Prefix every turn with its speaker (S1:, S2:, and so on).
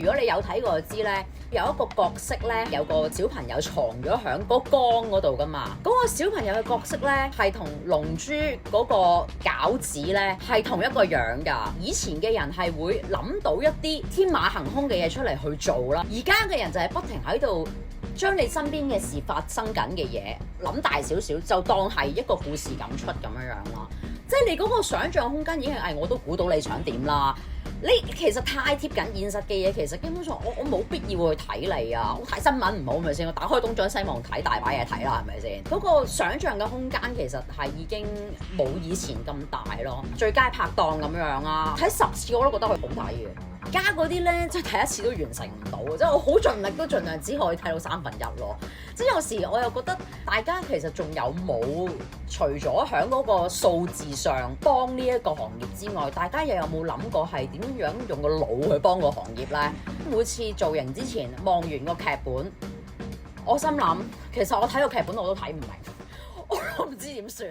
S1: 如果你有睇過就知咧，有一個角色咧，有個小朋友藏咗喺嗰缸嗰度噶嘛。嗰個小朋友嘅角色咧，係同龍珠嗰個餃子咧係同一個樣㗎。以前嘅人係會諗到一啲天馬行空嘅嘢出嚟去做啦，而家嘅人就係不停喺度將你身邊嘅事發生緊嘅嘢諗大少少，就當係一個故事咁出咁樣樣咯。即係你嗰個想像空間已經係，我都估到你想點啦。你其實太貼緊現實嘅嘢，其實基本上我冇必要去睇你啊！我睇新聞唔好咪先，我打開東張西望睇大把嘢睇啦，係咪先？嗰個想像嘅空間其實係已經冇以前咁大咯。最佳拍檔咁樣啊，睇10次我都覺得佢好睇嘅。加嗰啲咧，即係睇一次都完成唔到，即係我好盡力都盡量只可以睇到1/3咯。即係有時我又覺得大家其實仲有冇除咗喺嗰個數字上幫呢一個行業之外，大家又有冇諗過係點樣用個腦去幫個行業咧？每次造型之前望完個劇本，我心諗其實我睇個劇本我都睇唔明，我都唔知點算。